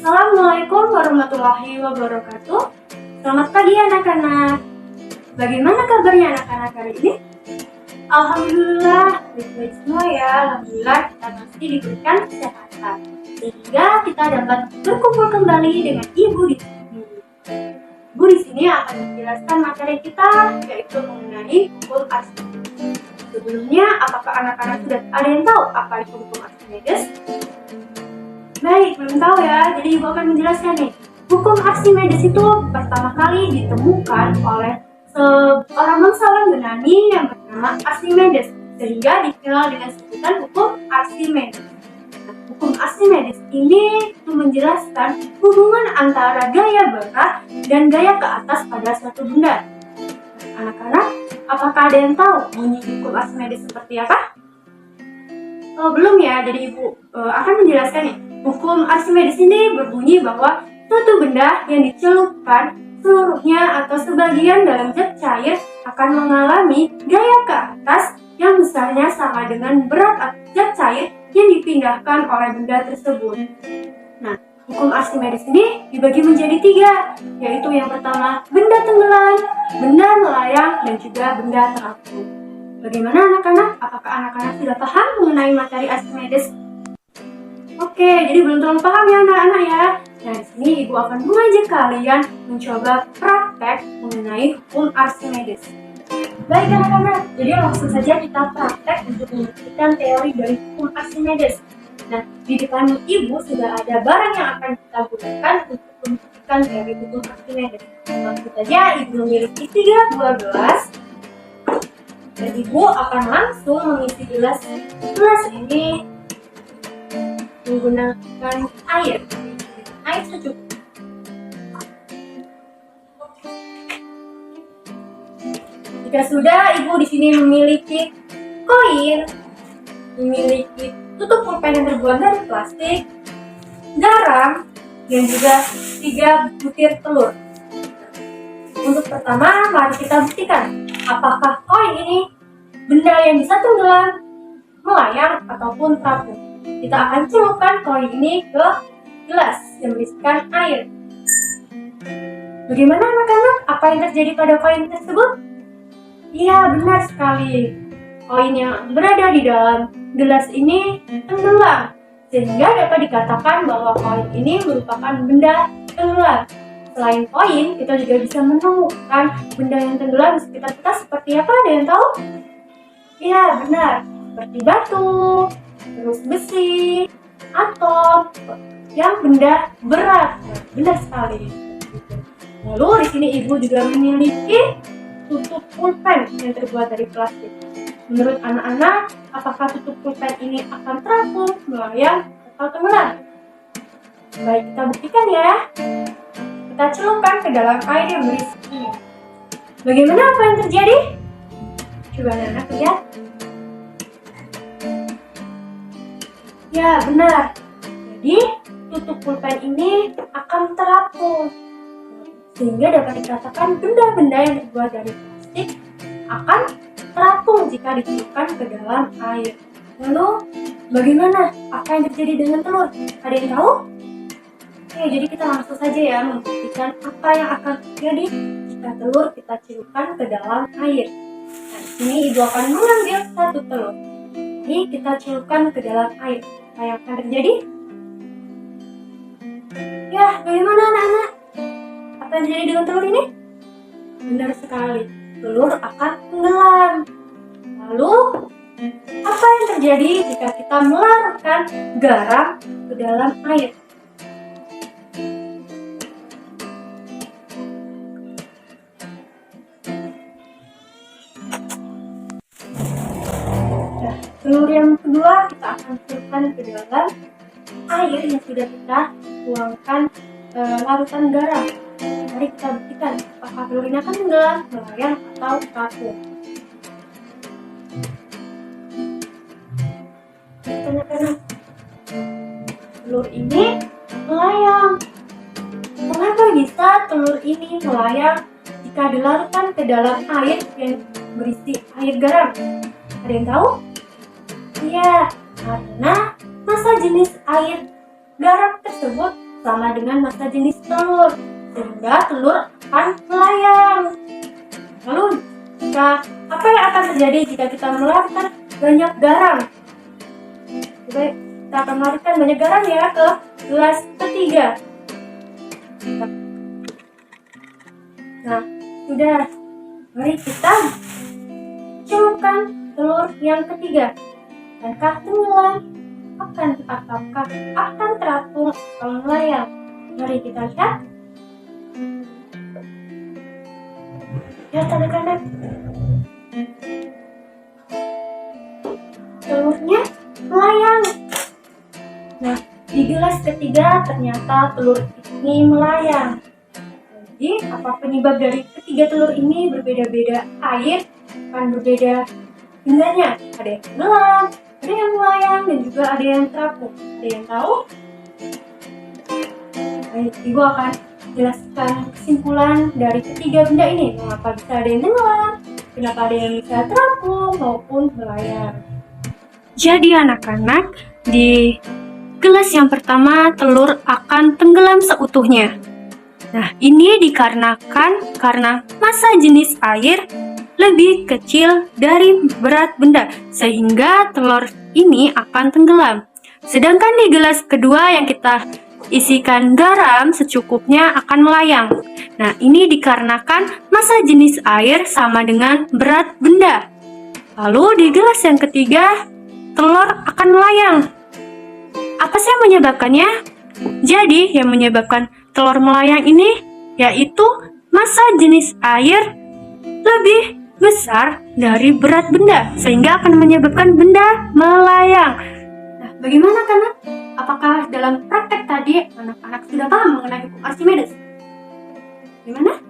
Assalamualaikum warahmatullahi wabarakatuh. Selamat pagi anak-anak. Bagaimana kabarnya anak-anak hari ini? Alhamdulillah, baik-baik semua ya. Alhamdulillah kita masih diberikan kesehatan sehingga kita dapat berkumpul kembali dengan Ibu di sini. Ibu di sini akan menjelaskan materi kita, yaitu mengenai hukum Archimedes. Sebelumnya, apakah anak-anak sudah ada yang tahu apa itu hukum Archimedes? Baik, belum tahu ya. Jadi Ibu akan menjelaskan nih. Hukum Archimedes itu pertama kali ditemukan oleh seorang bangsawan Yunani yang bernama Archimedes, sehingga dikenal dengan sebutan hukum Archimedes. Hukum Archimedes ini menjelaskan hubungan antara gaya berat dan gaya ke atas pada suatu benda. Anak-anak, apakah ada yang tahu bunyi hukum Archimedes seperti apa? Oh, belum ya. Jadi Ibu akan menjelaskan nih. Hukum Archimedes ini berbunyi bahwa suatu benda yang dicelupkan seluruhnya atau sebagian dalam zat cair akan mengalami gaya ke atas yang besarnya sama dengan berat zat cair yang dipindahkan oleh benda tersebut. Nah, hukum Archimedes ini dibagi menjadi 3, yaitu yang pertama benda tenggelam, benda melayang, dan juga benda terapung. Bagaimana anak-anak? Apakah anak-anak sudah paham mengenai materi Archimedes? Oke, jadi belum terlalu paham ya anak-anak ya. Nah, di sini Ibu akan mengajak kalian mencoba praktek mengenai hukum Archimedes. Baik anak-anak, jadi langsung saja kita praktek untuk membuktikan teori dari hukum Archimedes. Nah, di depan Ibu sudah ada barang yang akan kita gunakan untuk membuktikan teori hukum Archimedes. Langsung saja Ibu memiliki 3 buah gelas. Dan Ibu akan langsung mengisi gelas ini menggunakan air secukupnya. Jika sudah, Ibu di sini memiliki koin, memiliki tutup pulpen yang terbuat dari plastik, garam, dan juga 3 butir telur. Untuk pertama, mari kita buktikan apakah koin ini benda yang bisa tenggelam, melayang, ataupun terapung. Kita akan celupkan koin ini ke gelas yang berisikan air. Bagaimana anak-anak? Apa yang terjadi pada koin tersebut? Iya, benar sekali. Koin yang berada di dalam gelas ini tenggelam, sehingga dapat dikatakan bahwa koin ini merupakan benda tenggelam. Selain koin, kita juga bisa menemukan benda yang tenggelam di sekitar kita seperti apa? Ada yang tahu? Iya, benar. Seperti batu, terus besi, atom, yang benda berat. Benar sekali. Lalu di sini Ibu juga memiliki tutup pulpen yang terbuat dari plastik. Menurut anak-anak, apakah tutup pulpen ini akan terapung, melayang, atau tenggelam? Baik, kita buktikan ya. Kita celupkan ke dalam air yang berisi ini. Bagaimana apa yang terjadi? Coba anak-anak lihat. Ya, benar. Jadi, tutup pulpen ini akan terapung. Sehingga dapat dikatakan benda-benda yang terbuat dari plastik akan terapung jika dicelupkan ke dalam air. Lalu, bagaimana? Apa yang terjadi dengan telur? Ada yang tahu? Oke, jadi kita langsung saja ya membuktikan apa yang akan terjadi jika telur kita celupkan ke dalam air. Nah, di sini Ibu akan mengambil 1 telur. Ini kita celupkan ke dalam air. Apa yang akan terjadi? Ya, bagaimana anak-anak? Apa yang terjadi dengan telur ini? Benar sekali, telur akan tenggelam. Lalu, apa yang terjadi jika kita melarutkan garam ke dalam air? Telur yang kedua kita akan celupkan ke dalam air yang sudah kita tuangkan larutan garam. Mari kita buktikan apakah telur ini akan tenggelam, melayang, atau terapung. Anak-anak, telur ini melayang. Mengapa bisa telur ini melayang jika dilarutkan ke dalam air yang berisi air garam? Ada yang tahu? Iya, karena massa jenis air garam tersebut sama dengan massa jenis telur, sehingga telur akan melayang. Lalu, apa yang akan terjadi jika kita melarutkan banyak garam? Baik, kita akan melarutkan banyak garam ya ke gelas ketiga. Nah, sudah. Mari kita celupkan telur yang ketiga. Akankah tenggelam? Apakah akan terapung atau melayang? Mari kita lihat. Lihat anak-anak. Telurnya melayang. Nah, di gelas ketiga ternyata telur ini melayang. Jadi, apa penyebab dari ketiga telur ini berbeda-beda air, kan berbeda bendanya. Ada yang tenggelam, ada yang melayang, dan juga ada yang terapung. Ada yang tahu? Baik, Ibu akan jelaskan kesimpulan dari ketiga benda ini. Mengapa bisa ada yang tenggelam, kenapa ada yang bisa terapung maupun melayang. Jadi anak-anak, di gelas yang pertama telur akan tenggelam seutuhnya. Nah, ini dikarenakan karena massa jenis air lebih kecil dari berat benda, sehingga telur ini akan tenggelam. Sedangkan di gelas kedua yang kita isikan garam secukupnya akan melayang. Nah, ini dikarenakan massa jenis air sama dengan berat benda. Lalu di gelas yang ketiga, telur akan melayang. Apa sih yang menyebabkannya? Jadi, yang menyebabkan telur melayang ini yaitu massa jenis air lebih besar dari berat benda, sehingga akan menyebabkan benda melayang. Nah, bagaimana anak? Apakah dalam praktek tadi anak-anak sudah paham mengenai hukum Archimedes? Gimana?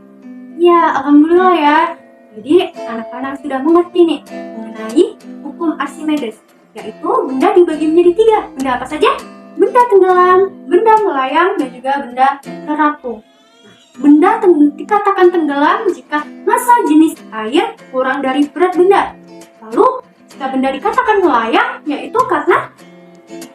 Ya, alhamdulillah ya. Jadi, anak-anak sudah mengerti nih mengenai hukum Archimedes, yaitu benda dibagi menjadi 3. Benda apa saja? Benda tenggelam, benda melayang, dan juga benda terapung. Benda dikatakan tenggelam jika massa jenis air kurang dari berat benda. Lalu, jika benda dikatakan melayang, yaitu karena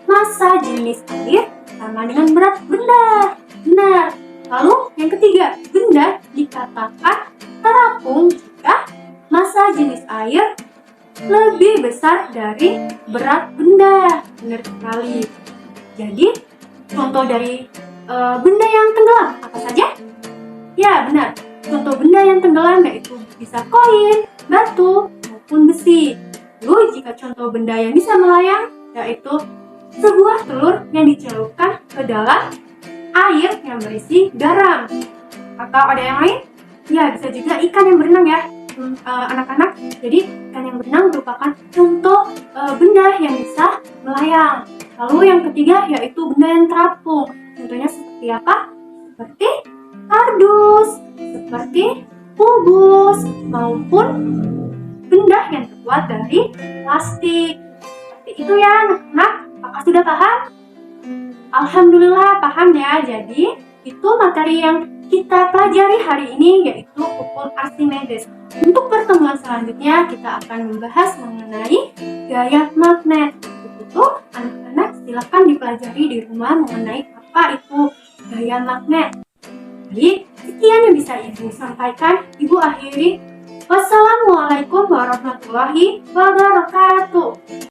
massa jenis air sama dengan berat benda. Benar. Lalu, yang ketiga, benda dikatakan terapung jika massa jenis air lebih besar dari berat benda. Benar sekali. Jadi, contoh dari benda yang tenggelam apa saja? Ya, benar. Contoh benda yang tenggelam yaitu bisa koin, batu, maupun besi. Lalu, jika contoh benda yang bisa melayang yaitu sebuah telur yang dicelupkan ke dalam air yang berisi garam. Atau ada yang lain? Ya, bisa juga ikan yang berenang ya, anak-anak. Jadi, ikan yang berenang merupakan contoh benda yang bisa melayang. Lalu yang ketiga yaitu benda yang terapung. Contohnya seperti apa? Seperti kardus, seperti kubus, maupun benda yang terbuat dari plastik. Seperti itu ya anak-anak. Apakah sudah paham? Alhamdulillah paham ya. Jadi itu materi yang kita pelajari hari ini yaitu hukum Archimedes. Untuk pertemuan selanjutnya kita akan membahas mengenai gaya magnet. Itu anak-anak silakan dipelajari di rumah mengenai apa itu gaya magnet. Jadi sekian yang bisa Ibu sampaikan. Ibu akhiri. Wassalamualaikum warahmatullahi wabarakatuh.